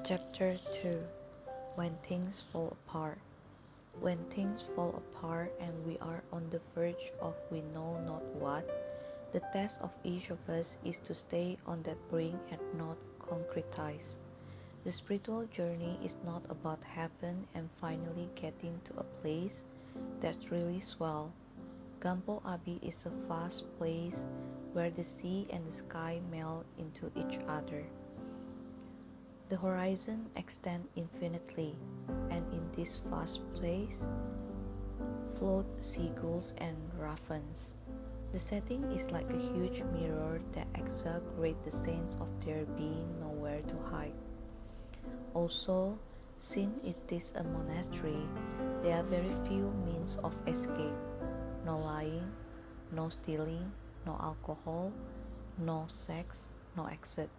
Chapter 2. When Things Fall Apart. When things fall apart and we are on the verge of we know not what, the task of each of us is to stay on that brink and not concretize. The spiritual journey is not about heaven and finally getting to a place that's really swell. Gampo Abbey is a vast place where the sea and the sky melt into each other. The horizon extends infinitely, and in this vast place float seagulls and ravens. The setting is like a huge mirror that exaggerates the sense of there being nowhere to hide. Also, since it is a monastery, there are very few means of escape. No lying, no stealing, no alcohol, no sex, no exit.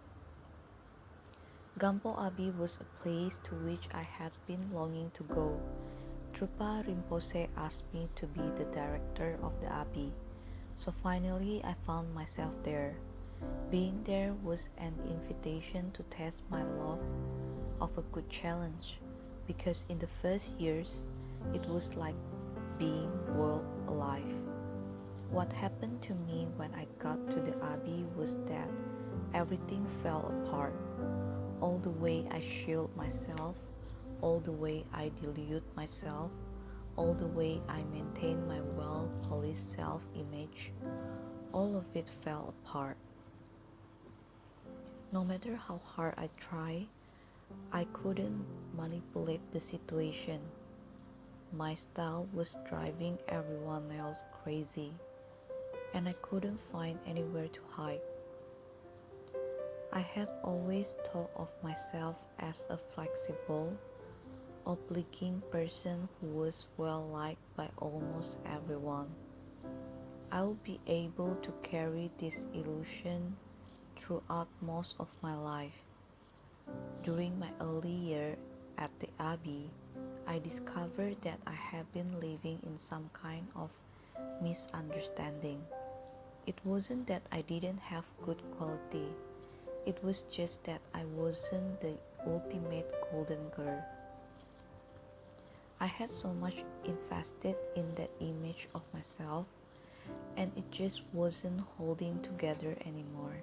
Gampo Abbey was a place to which I had been longing to go. Trupa Rinpoche asked me to be the director of the abbey, so finally I found myself there. Being there was an invitation to test my love of a good challenge, because in the first years it was like being boiled alive. What happened to me when I got to the abbey was that everything fell apart. All the way I shield myself, all the way I delude myself, all the way I maintain my well-policed self-image, all of it fell apart. No matter how hard I tried, I couldn't manipulate the situation. My style was driving everyone else crazy, and I couldn't find anywhere to hide. I had always thought of myself as a flexible, obliging person who was well liked by almost everyone. I would be able to carry this illusion throughout most of my life. During my early year at the Abbey, I discovered that I had been living in some kind of misunderstanding. It wasn't that I didn't have good quality. It was just that I wasn't the ultimate golden girl. I had so much invested in that image of myself, and it just wasn't holding together anymore.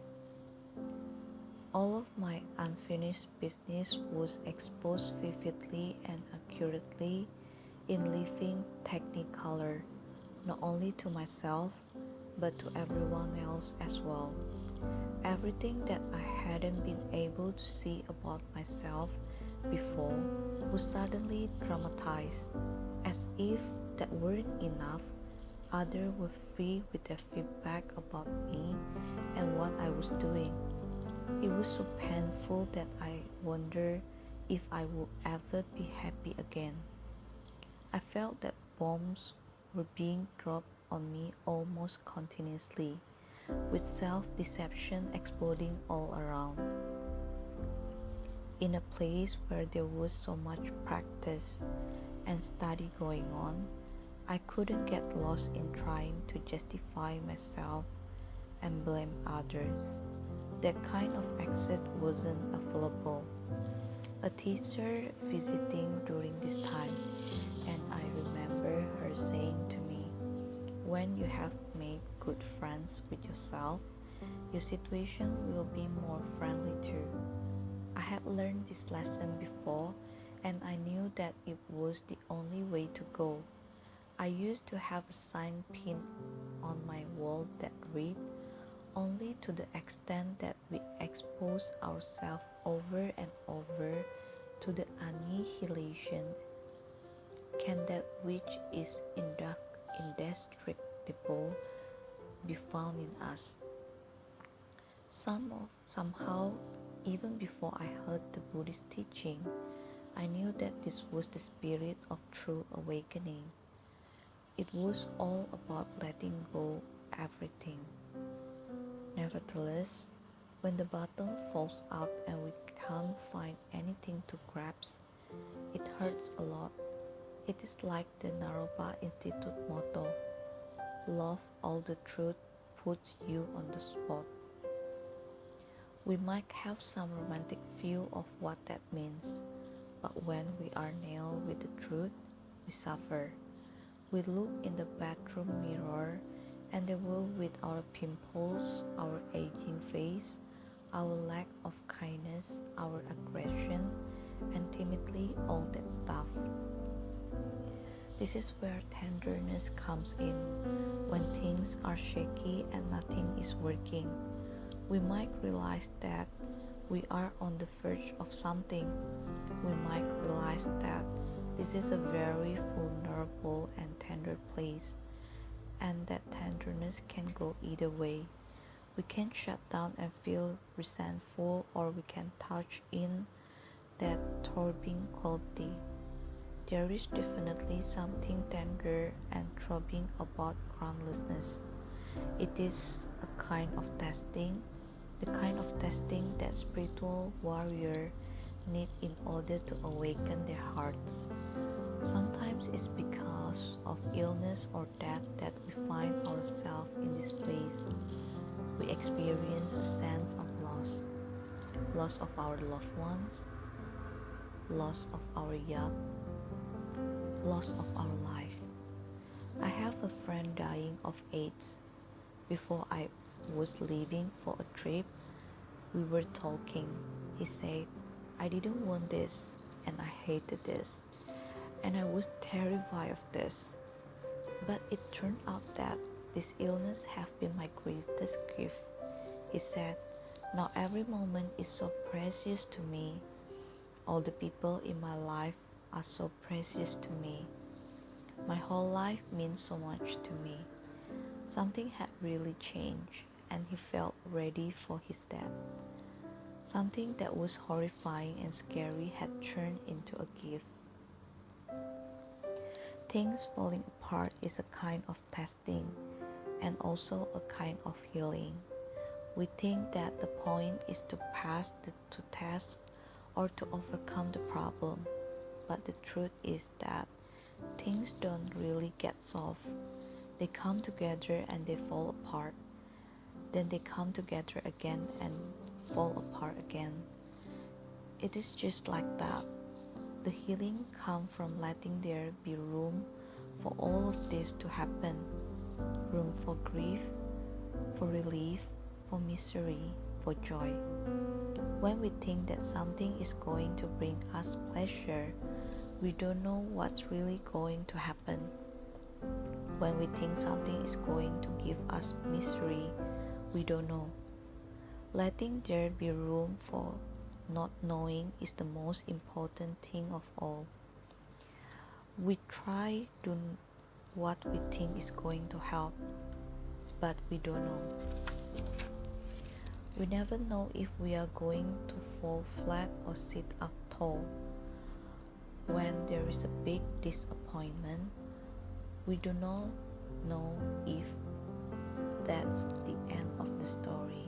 All of my unfinished business was exposed vividly and accurately in living technicolor, not only to myself, but to everyone else as well. Everything that I hadn't been able to see about myself before was suddenly dramatized, as if that weren't enough. Others were free with their feedback about me and what I was doing. It was so painful that I wondered if I would ever be happy again. I felt that bombs were being dropped on me almost continuously, with self-deception exploding all around. In a place where there was so much practice and study going on, I couldn't get lost in trying to justify myself and blame others. That kind of exit wasn't available. A teacher visiting during this time, and I remember her saying to me, when you have made good friends with yourself, your situation will be more friendly too. I had learned this lesson before, and I knew that it was the only way to go. I used to have a sign pinned on my wall that read, only to the extent that we expose ourselves over and over to the annihilation can that which is indestructible be found in us. Somehow, even before I heard the Buddhist teaching, I knew that this was the spirit of true awakening. It was all about letting go everything. Nevertheless, when the bottom falls out and we can't find anything to grasp, it hurts a lot. It is like the Naropa Institute motto, love all the truth puts you on the spot. We might have some romantic view of what that means, but when we are nailed with the truth, we suffer. We look in the bathroom mirror and the world with our pimples, our aging face, our lack of kindness, our aggression, and timidly all that stuff. This is where tenderness comes in. When things are shaky and nothing is working, we might realize that we are on the verge of something. We might realize that this is a very vulnerable and tender place, and that tenderness can go either way. We can shut down and feel resentful, or we can touch in that throbbing quality. There is definitely something tender and throbbing about groundlessness. It is a kind of testing, the kind of testing that spiritual warrior need in order to awaken their hearts. Sometimes it's because of illness or death that we find ourselves in this place. We experience a sense of loss, loss of our loved ones, loss of our yacht, loss of our life. I have a friend dying of AIDS. Before I was leaving for a trip, we were talking. He said, I didn't want this, and I hated this, and I was terrified of this. But it turned out that this illness have been my greatest gift. He said, now every moment is so precious to me. All the people in my life are so precious to me. My whole life means so much to me. Something had really changed, and he felt ready for his death. Something that was horrifying and scary had turned into a gift. Things falling apart is a kind of testing and also a kind of healing. We think that the point is to pass the test or to overcome the problem, but the truth is that things don't really get solved. They come together and they fall apart. Then they come together again and fall apart again. It is just like that. The healing comes from letting there be room for all of this to happen. Room for grief, for relief, for misery, for joy. When we think that something is going to bring us pleasure, we don't know what's really going to happen. When we think something is going to give us misery, we don't know. Letting there be room for not knowing is the most important thing of all. We try to what we think is going to help, but we don't know. We never know if we are going to fall flat or sit up tall. When there is a big disappointment, we do not know if that's the end of the story.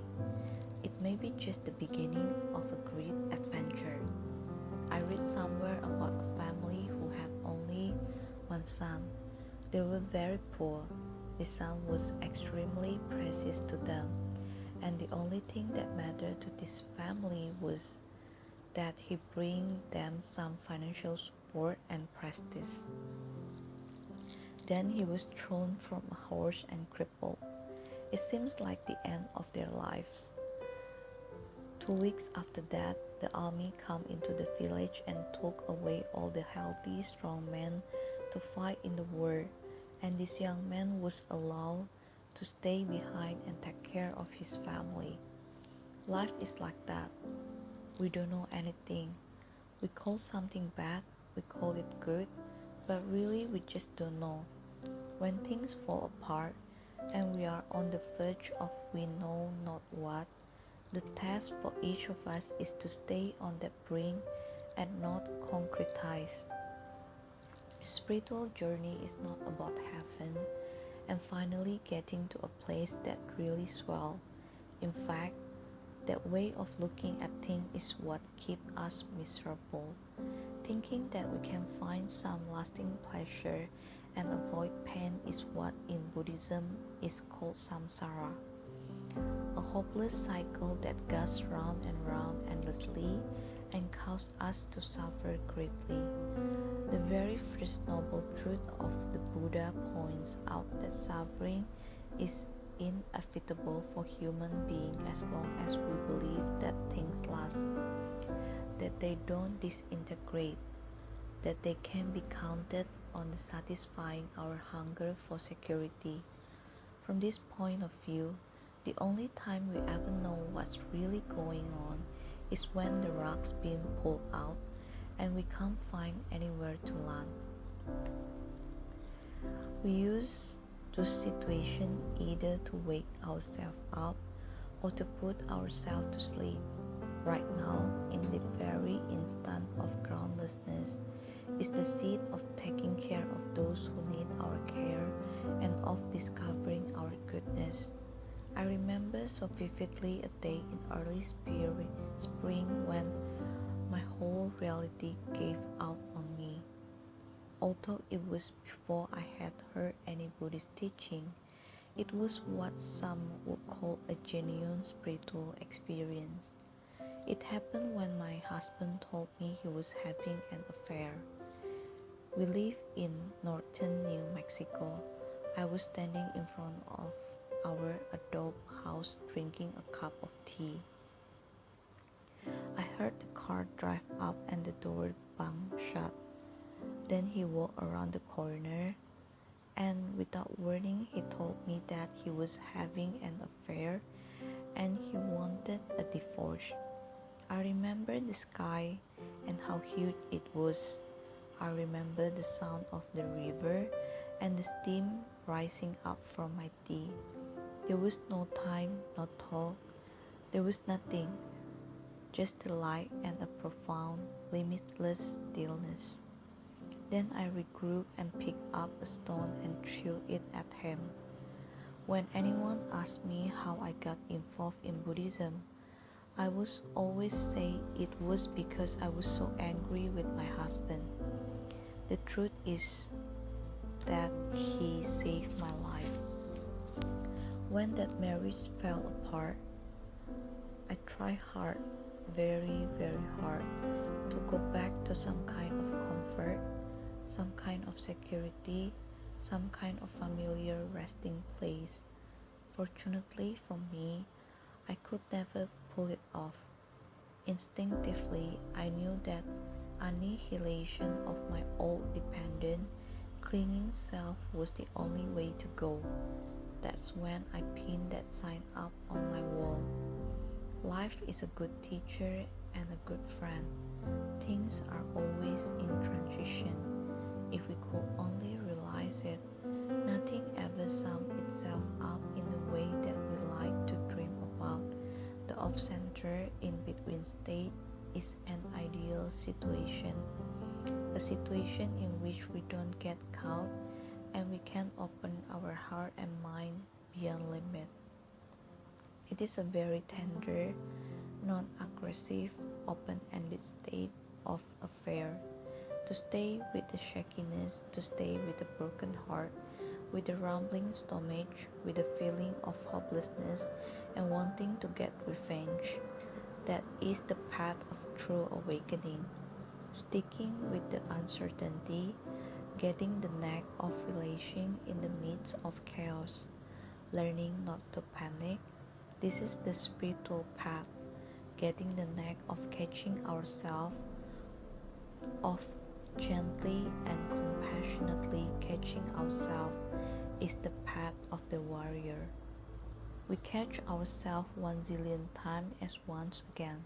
It may be just the beginning of a great adventure. I read somewhere about a family who had only one son. They were very poor. The son was extremely precious to them, and the only thing that mattered to this family was that he bring them some financial support and prestige. Then he was thrown from a horse and crippled. It seems like the end of their lives. 2 weeks after that, the army came into the village and took away all the healthy, strong men to fight in the war, and this young man was allowed to stay behind and take care of his family. Life is like that. We don't know anything. We call something bad, we call it good, but really we just don't know. When things fall apart and we are on the verge of we know not what, the task for each of us is to stay on that brink and not concretize. The spiritual journey is not about heaven and finally getting to a place that really swell. In fact, that way of looking at things is what keeps us miserable. Thinking that we can find some lasting pleasure and avoid pain is what in Buddhism is called samsara. a hopeless cycle that goes round and round endlessly and causes us to suffer greatly. The very first noble truth of the Buddha points out that suffering is inevitable for human beings as long as we believe that things last, that they don't disintegrate, that they can be counted on satisfying our hunger for security. From this point of view, the only time we ever know what's really going on is when the rug's being pulled out and we can't find anywhere to land. We use those situations either to wake ourselves up or to put ourselves to sleep. Right now, in the very instant of groundlessness, is the seed of taking care of those who need our care and of discovering our goodness. I remember so vividly a day in early spring when my whole reality gave out on me. Although it was before I had heard any Buddhist teaching, it was what some would call a genuine spiritual experience. It happened when my husband told me he was having an affair. We live in northern New Mexico. I was standing in front of our adobe house drinking a cup of tea. I heard the car drive up and the door bang shut. Then he walked around the corner, and without warning he told me that he was having an affair and he wanted a divorce. I remember the sky and how huge it was. I remember the sound of the river and the steam rising up from my tea. There was no time, no talk. There was nothing, just the light and a profound, limitless stillness. Then I regrouped and picked up a stone and threw it at him. When anyone asked me how I got involved in Buddhism, I would always say it was because I was so angry with my husband. The truth is that he saved my life. When that marriage fell apart, I tried hard, very, very hard, to go back to some kind of comfort, some kind of security, some kind of familiar resting place. Fortunately for me, I could never pull it off. Instinctively, I knew that annihilation of my old dependent, clinging self was the only way to go. That's when I pinned that sign up on my wall. Life is a good teacher and a good friend. Things are always in transition. If we could only realize it, nothing ever sums itself up in the way that we like to dream about. The off-center in-between state is an ideal situation, a situation in which we don't get caught and we can open our heart and mind beyond limit. It is a very tender, non-aggressive, open-ended state of affair. To stay with the shakiness, to stay with the broken heart, with the rumbling stomach, with the feeling of hopelessness and wanting to get revenge. That is the path of true awakening. Sticking with the uncertainty, getting the knack of relishing in the midst of chaos, learning not to panic. This is the spiritual path. Getting the knack of catching ourselves, of gently and compassionately catching ourselves, is the path of the warrior. We catch ourselves 1 zillion times as once again,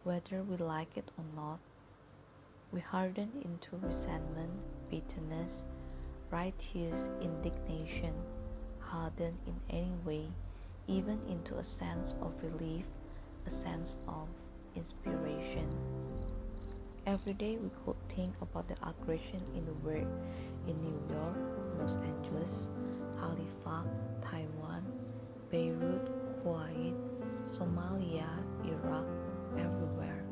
whether we like it or not. We harden into resentment, bitterness, righteous indignation, harden in any way, even into a sense of relief, a sense of inspiration. Every day we could think about the aggression in the world, in New York, Los Angeles, Halifax, Taiwan, Beirut, Kuwait, Somalia, Iraq, everywhere.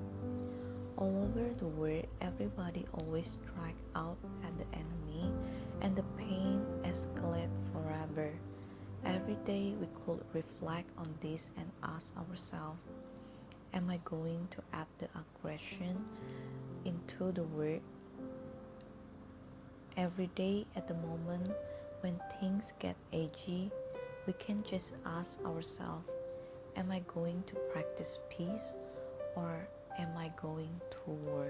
All over the world, everybody always strikes out at the enemy, and the pain escalates forever. Every day we could reflect on this and ask ourselves, am I going to add the aggression into the work? Every day at the moment when things get edgy, we can just ask ourselves, am I going to practice peace or am I going to war?